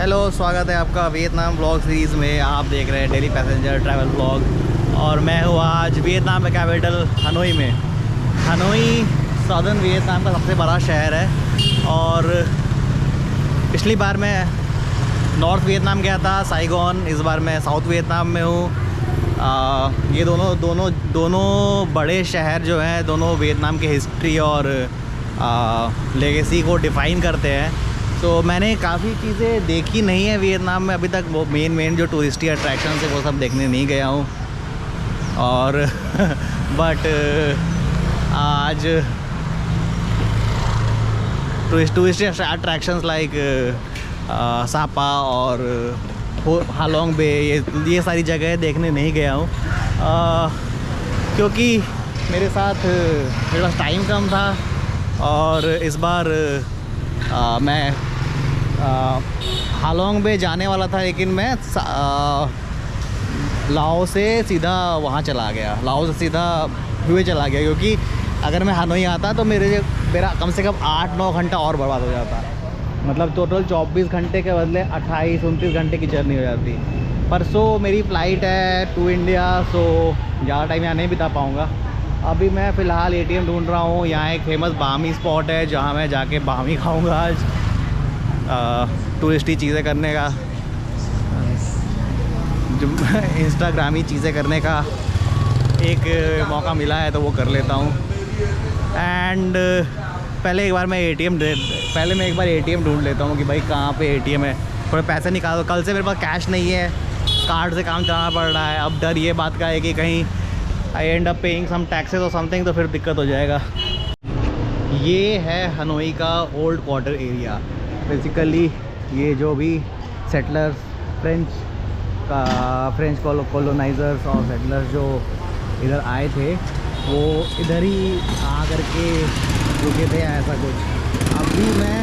Hello, स्वागत है आपका वियतनाम ब्लॉग सीरीज़ में। आप देख रहे हैं डेली पैसेंजर ट्रैवल ब्लॉग और मैं हूँ आज वियतनाम के कैपिटल हनोई में। हनोई सदर्न वियतनाम का सबसे बड़ा शहर है और पिछली बार मैं नॉर्थ वियतनाम गया था, साइगोन। इस बार मैं साउथ वियतनाम में हूँ। ये दोनों बड़े शहर जो हैं, दोनों वियतनाम की हिस्ट्री और लेगेसी को डिफ़ाइन करते हैं। तो मैंने काफ़ी चीज़ें देखी नहीं है वियतनाम में अभी तक। वो मेन जो टूरिस्टी अट्रैक्शन है वो सब देखने नहीं गया हूँ और बट आज टूरिस्टी अट्रैक्शंस लाइक सापा और हालोंग बे, ये सारी जगह देखने नहीं गया हूँ क्योंकि मेरे पास टाइम कम था। और इस बार मैं हालोंग बे जाने वाला था, लेकिन मैं लाओ से सीधा वहाँ चला गया, लाओ से सीधा हुए चला गया, क्योंकि अगर मैं हनोई आता तो मेरा कम से कम 8-9 घंटा और बर्बाद हो जाता। मतलब टोटल 24 घंटे के बदले 28-29 घंटे की जर्नी हो जाती। परसों मेरी फ़्लाइट है टू इंडिया, सो ज़्यादा टाइम यहाँ नहीं बिता पाऊँगा। अभी मैं फ़िलहाल एटीएम ढूंढ रहा हूँ। यहाँ एक फेमस बामी स्पॉट है जहाँ मैं जाके बामी खाऊँगा आज। टूरिस्टी चीज़ें करने का, जो इंस्टाग्रामी चीज़ें करने का एक मौका मिला है तो वो कर लेता हूँ। एंड पहले मैं एक बार एटीएम ढूंढ लेता हूँ कि भाई कहाँ पे एटीएम है। थोड़े पैसे निकाल दो। कल से मेरे पास कैश नहीं है, कार्ड से काम चलाना पड़ रहा है। अब डर ये बात का है कि कहीं I end up paying some taxes और समथिंग, तो फिर दिक्कत हो जाएगा। ये है हनोई का ओल्ड क्वार्टर एरिया। बेसिकली ये जो भी सेटलर्स, फ्रेंच कॉलोनाइजर्स और सेटलर्स जो इधर आए थे वो इधर ही आ करके रुके थे, ऐसा कुछ। अभी मैं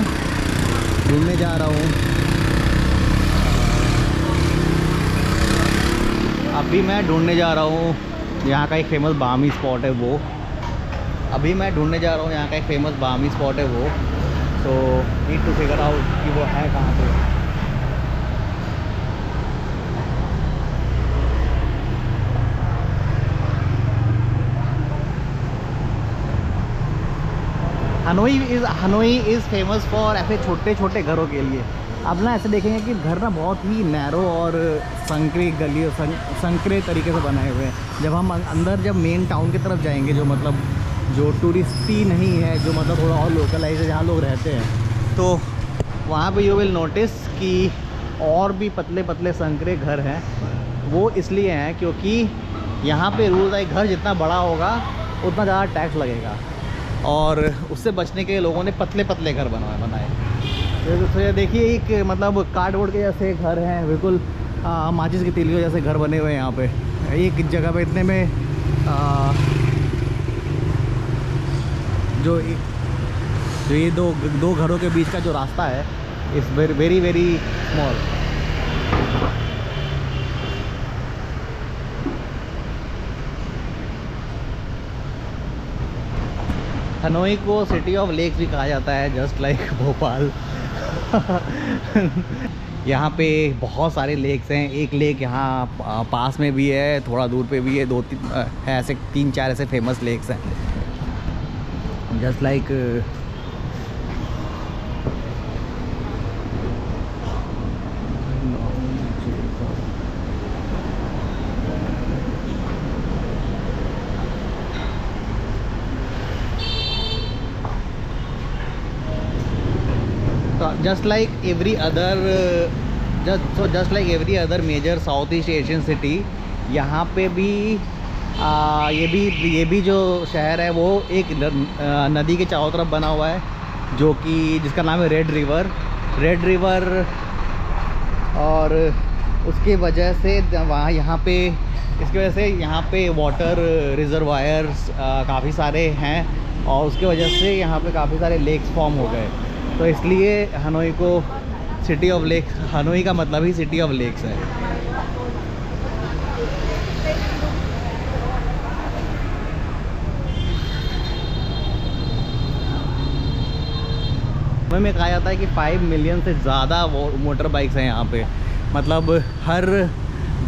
ढूंढने जा रहा हूँ यहाँ का एक फेमस बामी स्पॉट है वो। So need to figure out कि वो है कहाँ पे। हनोई इज़ फेमस फॉर ऐसे छोटे छोटे घरों के लिए। अब ना ऐसे देखेंगे कि घर ना बहुत ही नैरो और संकरे तरीके से बनाए हुए हैं। जब हम अंदर मेन टाउन की तरफ जाएंगे, जो टूरिस्टी नहीं है, जो मतलब थोड़ा और लोकलाइज है, जहाँ लोग रहते हैं, तो वहाँ पे यू विल नोटिस कि और भी पतले पतले संकरे घर हैं। वो इसलिए हैं क्योंकि यहाँ पे रूल है, घर जितना बड़ा होगा उतना ज़्यादा टैक्स लगेगा, और उससे बचने के लिए लोगों ने पतले पतले घर बनाए। तो ये देखिए, एक मतलब कार्डबोर्ड के जैसे घर हैं, बिल्कुल माचिस की तीलियों जैसे घर बने हुए हैं यहाँ पे एक जगह पे। इतने में जो ये दो घरों के बीच का जो रास्ता है, इस वेरी वेरी स्मॉल। हनोई को सिटी ऑफ लेक्स भी कहा जाता है, जस्ट लाइक भोपाल। यहाँ पे बहुत सारे लेक्स हैं। एक लेक यहाँ पास में भी है, थोड़ा दूर पे भी है, 2-3 ऐसे 3-4 ऐसे फेमस लेक्स हैं, just like just like every other major south east Asian city, यहाँ पे भी ये भी जो शहर है वो एक नदी के चारों तरफ बना हुआ है, जिसका नाम है रेड रिवर। और उसकी वजह से इसकी वजह से यहाँ पे वाटर रिजर्वायर्स काफ़ी सारे हैं, और उसकी वजह से यहाँ पे काफ़ी सारे लेक्स फॉर्म हो गए। तो इसलिए हनोई का मतलब ही सिटी ऑफ लेक्स है। में कहा जाता है कि 5 मिलियन से ज़्यादा मोटर बाइक्स हैं यहाँ पे। मतलब हर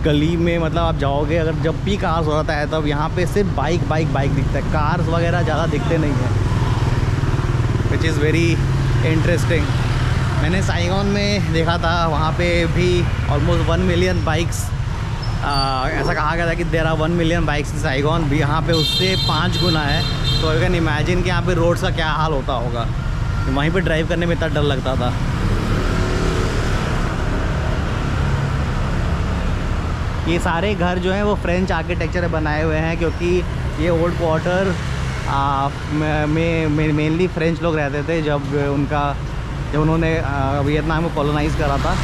गली में, मतलब आप जाओगे अगर, जब भी कार्स होता है तब यहाँ पे सिर्फ बाइक बाइक बाइक दिखता है, कार्स वगैरह ज़्यादा दिखते नहीं हैं, विच इज़ वेरी इंटरेस्टिंग। मैंने साइगॉन में देखा था, वहाँ पे भी ऑलमोस्ट 1 मिलियन बाइक्स, ऐसा कहा गया था कि there are 1 million bikes in Saigon. भी यहाँ पे उससे 5 गुना है। तो यू कैन इमेजिन कि यहाँ पे रोड्स का क्या हाल होता होगा। वहीं पे ड्राइव करने में इतना डर लगता था। ये सारे घर जो हैं वो फ्रेंच आर्किटेक्चर बनाए हुए हैं, क्योंकि ये ओल्ड क्वार्टर में मेनली फ्रेंच लोग रहते थे जब उन्होंने वियतनाम को कॉलोनाइज़ करा था।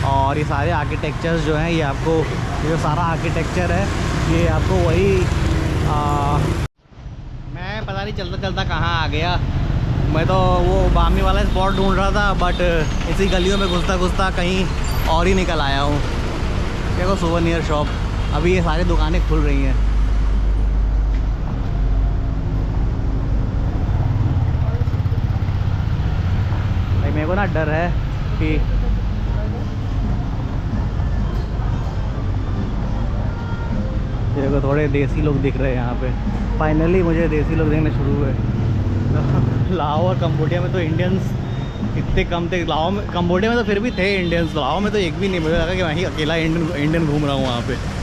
और ये सारे आर्किटेक्चर्स जो हैं, ये आपको, ये जो सारा आर्किटेक्चर है ये आपको वही मैं पता नहीं चलता चलता कहाँ आ गया। मैं तो वो बामी वाला स्पॉट ढूंढ रहा था, बट इसी गलियों में घुसता घुसता कहीं और ही निकल आया हूँ। देखो सोवेनियर शॉप, अभी ये सारी दुकानें खुल रही हैं। भाई मेरे को ना डर है कि देखो थोड़े देसी लोग दिख रहे हैं यहाँ पे। फाइनली मुझे देसी लोग देखने शुरू हुए। लाओ और कंबोडिया में तो इंडियंस इतने कम थे। लाओ में, कंबोडिया में तो फिर भी थे इंडियंस, लाओ में तो एक भी नहीं। मुझे लगा कि मैं ही अकेला इंडियन घूम रहा हूँ वहाँ पे।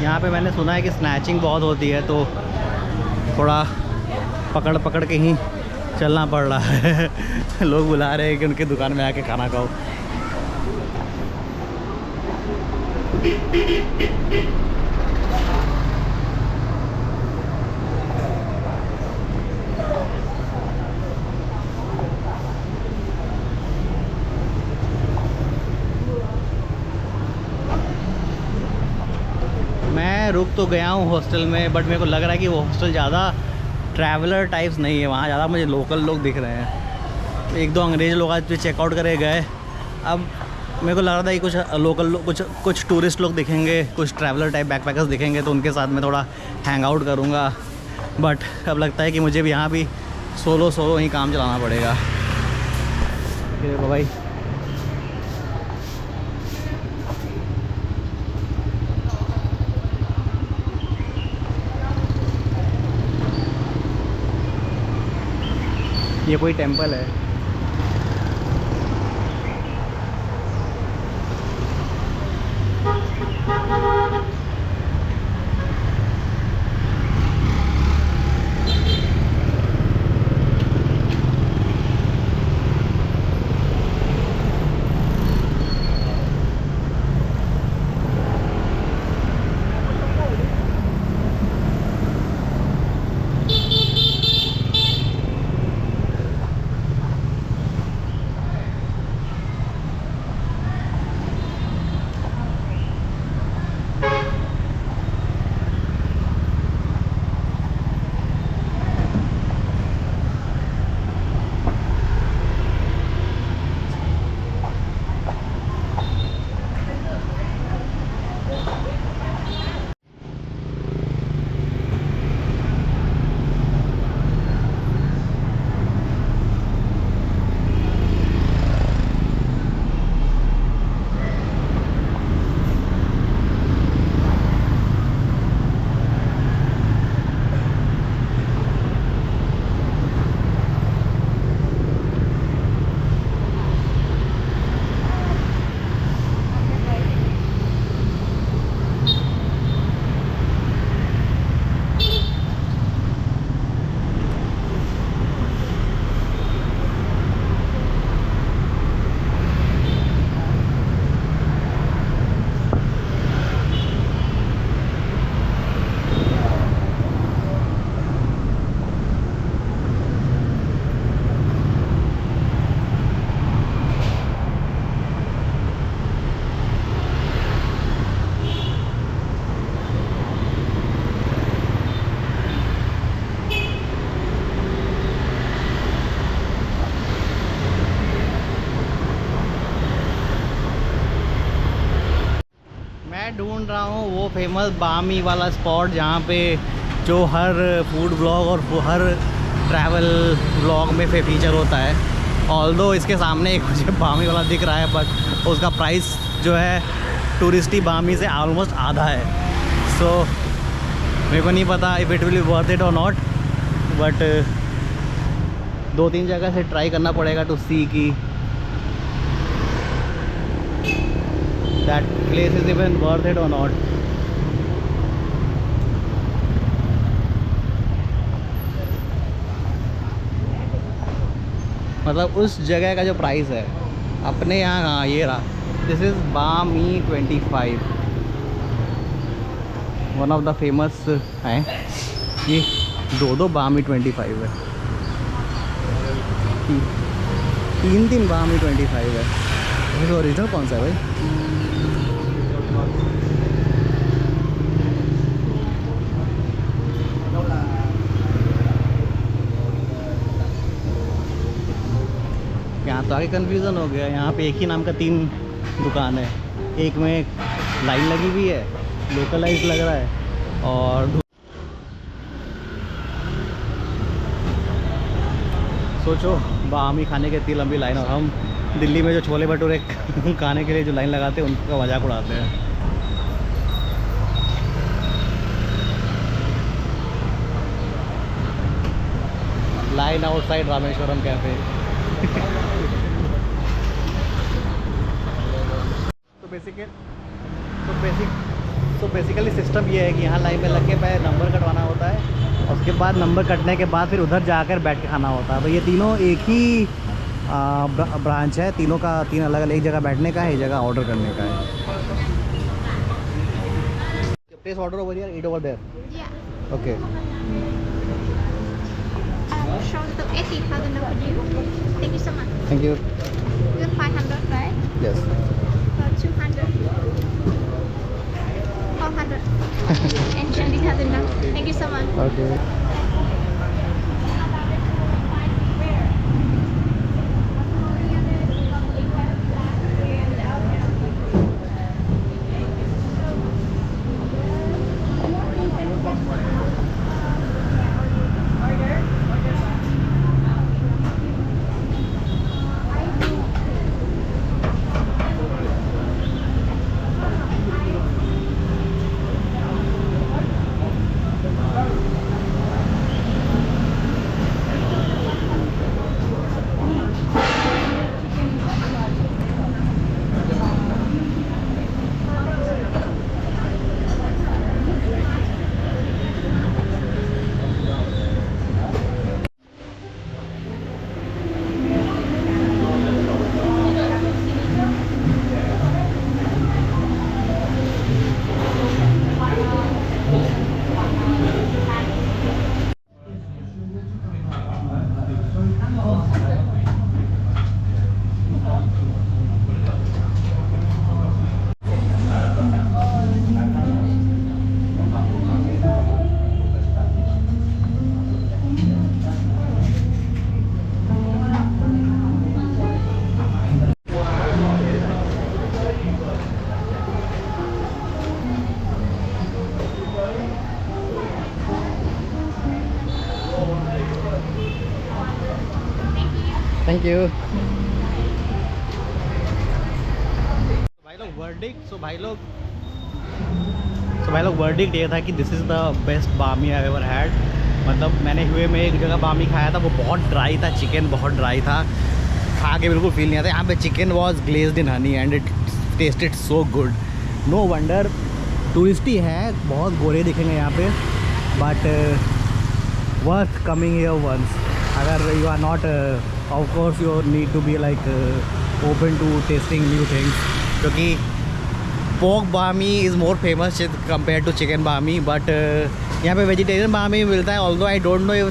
यहाँ पे मैंने सुना है कि स्नैचिंग बहुत होती है, तो थोड़ा पकड़ पकड़ के ही चलना पड़ रहा है। लोग बुला रहे हैं कि उनकी दुकान में आके खाना खाओ। मैं रुक तो गया हूँ हॉस्टल में, बट मेरे को लग रहा है कि वो हॉस्टल ज़्यादा ट्रैवलर टाइप्स नहीं है। वहाँ ज़्यादा मुझे लोकल लोग दिख रहे हैं। 1-2 अंग्रेज़ लोग आज चेकआउट करे गए। अब मेरे को लग रहा था कि कुछ लोकल लोग, कुछ टूरिस्ट लोग दिखेंगे, कुछ ट्रैवलर टाइप बैकपैकर्स दिखेंगे, तो उनके साथ मैं थोड़ा हैंग आउट करूँगा। बट अब लगता है कि मुझे भी यहाँ भी सोलो ही काम चलाना पड़ेगा। देखो भाई, ये कोई टेंपल है। ढूंढ रहा हूँ वो फेमस बामी वाला स्पॉट जहाँ पे जो हर फूड ब्लॉग और हर ट्रैवल ब्लॉग में फीचर होता है। ऑल्दो इसके सामने एक मुझे बामी वाला दिख रहा है, बट उसका प्राइस जो है टूरिस्टी बामी से ऑलमोस्ट आधा है। सो मेरे को नहीं पता if it will be worth it और नॉट, बट 2-3 जगह से ट्राई करना पड़ेगा टू सी की that place is even worth it और नॉट। मतलब उस जगह का जो प्राइस है अपने यहाँ, हाँ ये रहा, दिस इज़ बामी 25, वन ऑफ द फेमस है ये। दो बामी 25 है, 3 बामी 25 है। वैसे ओरिजिनल कौन सा है भाई? यहाँ तो आगे कन्फ्यूज़न हो गया। यहाँ पे एक ही नाम का 3 दुकान है, एक में लाइन लगी हुई है, लोकलाइज लग रहा है, और सोचो बामी खाने की इतनी लंबी लाइन, और हम दिल्ली में जो छोले भटूरे खाने के लिए जो लाइन लगाते हैं उनका मजाक उड़ाते हैं। Line outside Rameswaram cafe. तो बेसिकली सिस्टम ये है कि यहाँ लाइन में लग के पहले नंबर कटवाना होता है, और उसके बाद नंबर कटने के बाद फिर उधर जाकर बैठ के खाना होता है। तो ये तीनों एक ही ब्रांच है, तीनों का 3 अलग अलग, एक जगह बैठने का है, एक जगह ऑर्डर करने का है। Please order over here, eat over there. Okay. Show the 80,000 of you. Thank you so much. Thank you. You're 500, right? Yes. 200. 400. And 20,000 now. Thank you so much. Okay. Thank you. भाई लोग verdict ये था कि this is the best बामी I ever had. मतलब मैंने हुए में एक जगह बामी खाया था, वो बहुत ड्राई था, चिकन बहुत ड्राई था, खा के बिल्कुल फील नहीं आता। यहाँ पे chicken was glazed in honey and it tasted so good. No wonder touristy है, बहुत गोरे दिखेंगे यहाँ पे, but worth coming here once. अगर you are not, of course you need to be like open to testing new things, क्योंकि pork bami is more famous compare to chicken bami. But यहाँ पे वेजिटेरियन बामी मिलता है, although I don't know if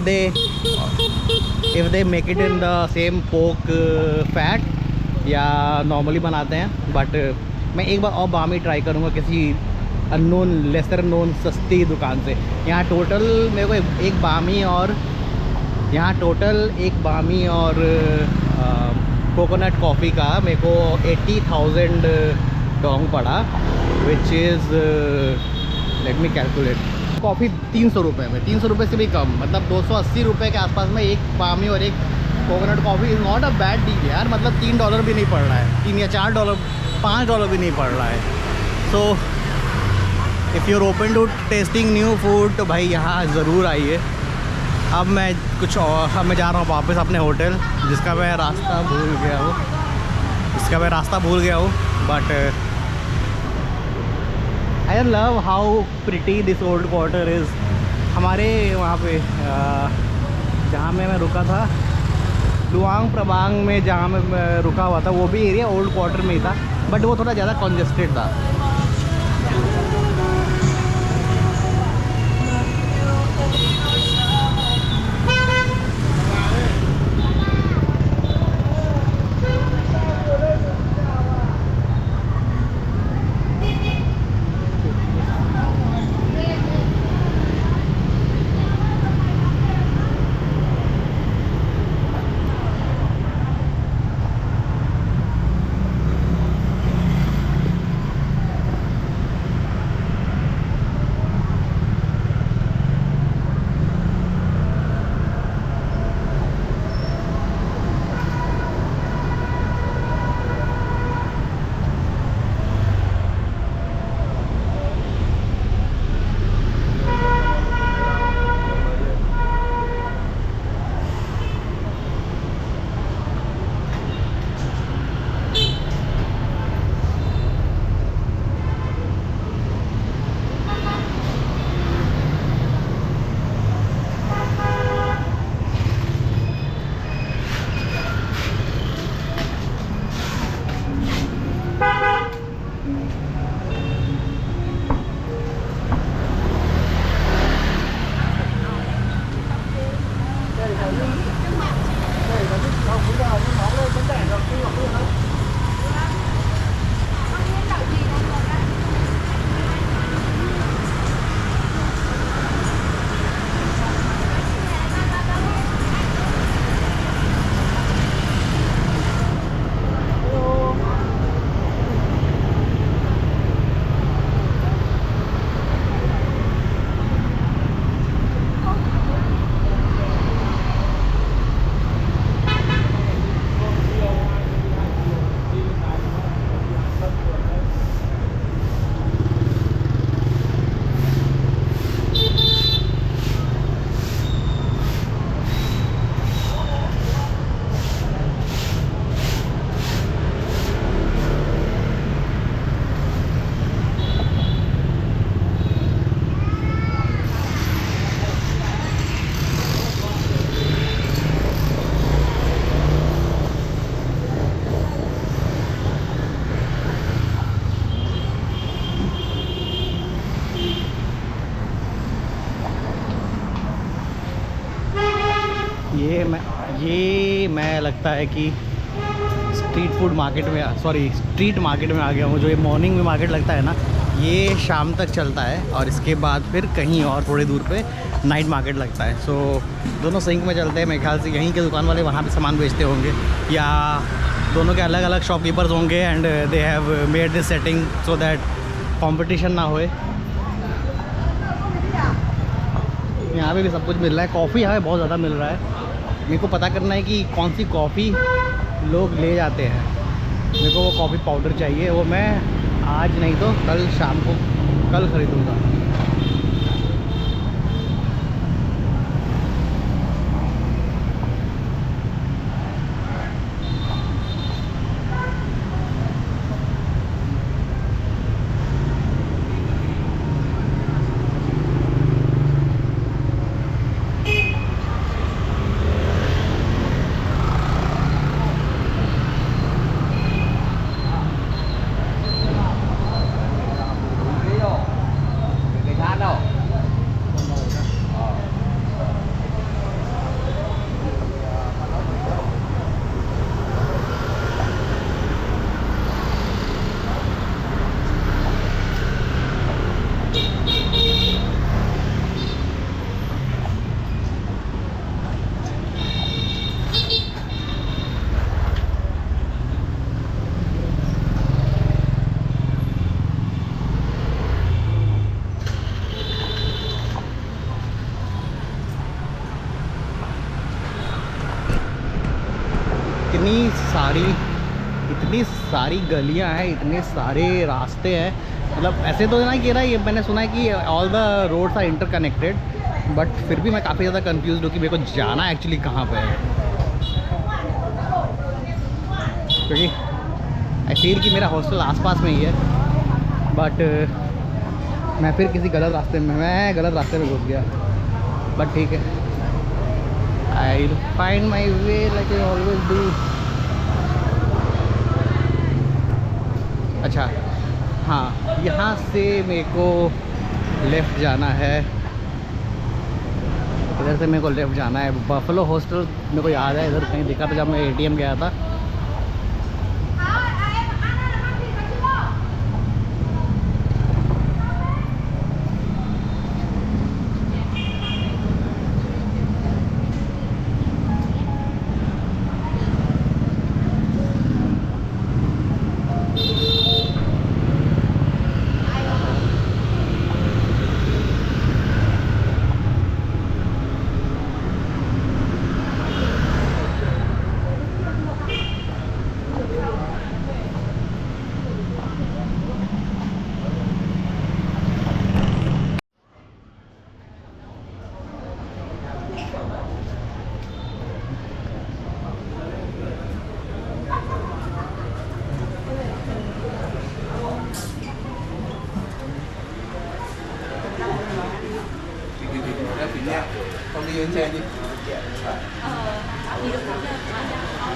they make it in the same पोक fat या normally बनाते हैं। But मैं एक बार और बामी ट्राई करूँगा किसी अननोन, लेसर नोन, सस्ती दुकान से। यहाँ टोटल मेरे को एक बामी और कोकोनट कॉफ़ी का मेरे को 80,000 डोंग पड़ा। Which is let me calculate, coffee 300 रुपये में, 300 रुपये से भी कम, मतलब 280 रुपये के आसपास में एक पामी और एक coconut coffee is not a bad deal यार। मतलब $3 भी नहीं पड़ रहा है, 3 या $4, $5 भी नहीं पड़ रहा है। So if you are open to testing new food तो भाई यहाँ ज़रूर आइए। अब मैं जा रहा हूँ वापस अपने होटल, जिसका मैं रास्ता भूल गया हूँ, but I love how pretty this old quarter is. हमारे वहाँ पे जहाँ मैं रुका था, लुआंग प्रबांग में जहाँ मैं रुका हुआ था, वो भी एरिया ओल्ड क्वार्टर में ही था, बट वो थोड़ा ज़्यादा कॉन्जेस्टेड था। ये मैं लगता है कि स्ट्रीट मार्केट में आ गया हूँ। जो ये मॉर्निंग में मार्केट लगता है ना, ये शाम तक चलता है, और इसके बाद फिर कहीं और थोड़ी दूर पे नाइट मार्केट लगता है। सो दोनों सिंक में चलते हैं। मेरे ख्याल से यहीं के दुकान वाले वहाँ पे सामान बेचते होंगे, या दोनों के अलग अलग शॉपकीपर्स होंगे, and they have made this setting so that competition ना होए। यहाँ पे भी सब कुछ मिल रहा है। कॉफ़ी यहाँ पे बहुत ज़्यादा मिल रहा है। मेरे को पता करना है कि कौन सी कॉफ़ी लोग ले जाते हैं। मेरे को वो कॉफ़ी पाउडर चाहिए, वो मैं आज नहीं तो कल शाम को ख़रीदूँगा। इतनी सारी गलियां हैं, इतने सारे रास्ते हैं। मतलब ऐसे तो ना कह रहा है, ये मैंने सुना है कि all the roads are interconnected, but फिर भी मैं काफ़ी ज़्यादा कंफ्यूज हूँ कि मेरे को जाना एक्चुअली कहाँ पे है। क्योंकि आई फील कि मेरा हॉस्टल आसपास में ही है, बट मैं फिर किसी गलत रास्ते में घुस गया। बट ठीक है, I will find my way like I always do. अच्छा हाँ, यहाँ से मेरे को लेफ़्ट जाना है, इधर से मेरे को लेफ़्ट जाना है। बफलो हॉस्टल मेरे को याद है, इधर कहीं दिखा था जब मैं ATM गया था। Không đi lên trên đi.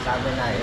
Sang bên này.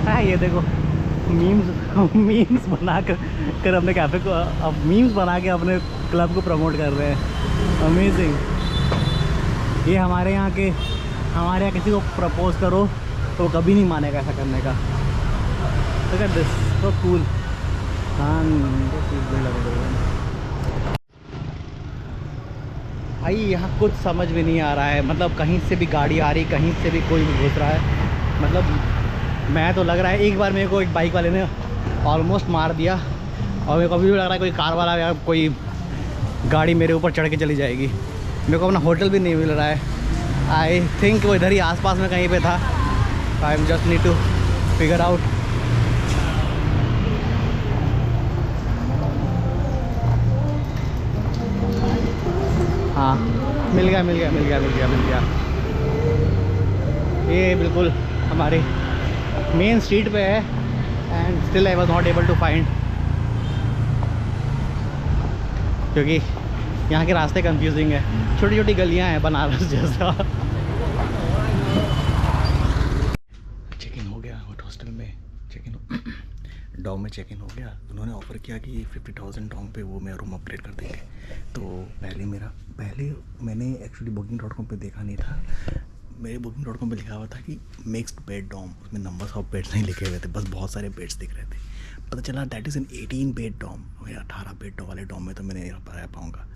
हाँ ये देखो, मीम्स बना कर अपने कैफ़े को, अब मीम्स बना के अपने क्लब को प्रमोट कर रहे हैं। अमेजिंग। ये हमारे यहाँ किसी को प्रपोज करो तो कभी नहीं मानेगा ऐसा करने का। Look at this, so cool. भाई यहाँ कुछ समझ भी नहीं आ रहा है, मतलब कहीं से भी गाड़ी आ रही, कहीं से भी कोई भी घुस रहा है। मतलब मैं तो लग रहा है एक बार मेरे को एक बाइक वाले ने ऑलमोस्ट मार दिया, और मेरे को अभी भी लग रहा है कोई कार वाला या कोई गाड़ी मेरे ऊपर चढ़ के चली जाएगी। मेरे को अपना होटल भी नहीं मिल रहा है। आई थिंक वो इधर ही आसपास में कहीं पे था। I am just need to figure out. हाँ मिल गया। ये बिल्कुल हमारे मेन स्ट्रीट पे है, and still I was not able to find, क्योंकि यहाँ के रास्ते कंफ्यूजिंग है, छोटी छोटी गलियाँ हैं बनारस जैसा। चेक इन हो गया हॉस्टल में, डॉम में चेक इन हो गया। उन्होंने ऑफ़र किया कि 50,000 डॉम पे वो मेरा रूम अपग्रेड कर देंगे। तो पहले मैंने एक्चुअली booking.com पे देखा नहीं था। मेरे booking.com पे लिखा हुआ था कि मिक्स्ड बेड डॉम, उसमें नंबर्स ऑफ बेड्स नहीं लिखे हुए थे, बस बहुत सारे बेड्स दिख रहे थे। पता चला that is an 18 bed dorm. 18 bed वाले डॉम में तो मैं नहीं रह पाऊँगा।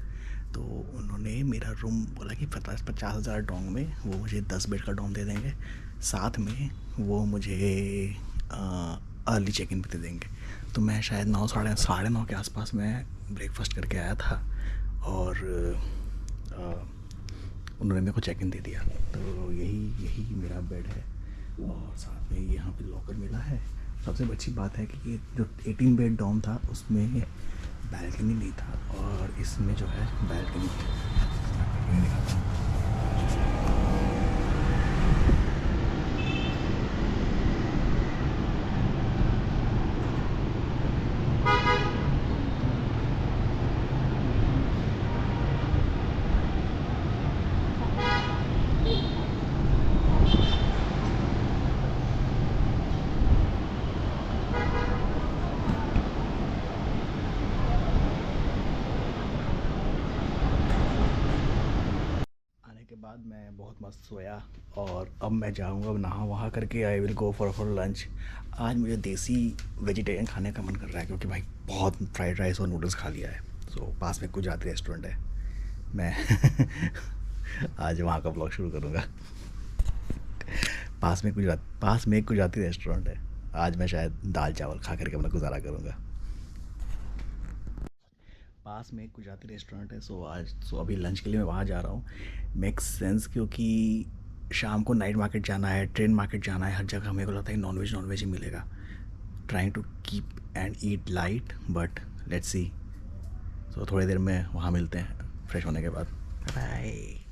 तो उन्होंने मेरा रूम बोला कि 50,000 डॉम में वो मुझे 10 बेड का डॉम दे देंगे, साथ में वो मुझे अर्ली चेक इन भी दे देंगे। तो मैं शायद 9 साढ़े 9 के आसपास मैं ब्रेकफास्ट करके आया था और उन्होंने मेरे को चेक इन दे दिया। तो यही मेरा बेड है और साथ में यहाँ पे लॉकर मिला है। सबसे अच्छी बात है कि ये जो 18 बेड डॉर्म था उसमें बैल्कनी नहीं था और इसमें जो है बैल्कनी है। बाद मैं बहुत मस्त सोया और अब मैं जाऊंगा नहा वहा करके I will go for lunch. आज मुझे देसी वेजिटेरियन खाने का मन कर रहा है क्योंकि भाई बहुत फ्राइड राइस और नूडल्स खा लिया है। सो पास में गुजराती रेस्टोरेंट है, मैं आज वहाँ का ब्लॉग शुरू करूँगा। पास में एक गुजराती रेस्टोरेंट है, आज मैं शायद दाल चावल खा करके अपना गुजारा करूँगा। पास में एक गुजराती रेस्टोरेंट है, सो अभी लंच के लिए मैं वहाँ जा रहा हूँ। मेक्स सेंस क्योंकि शाम को नाइट मार्केट जाना है, ट्रेन मार्केट जाना है, हर जगह मेरे को लगता है नॉनवेज ही मिलेगा। Trying to keep and eat light but let's see. So थोड़ी देर में वहाँ मिलते हैं फ्रेश होने के बाद। बाय।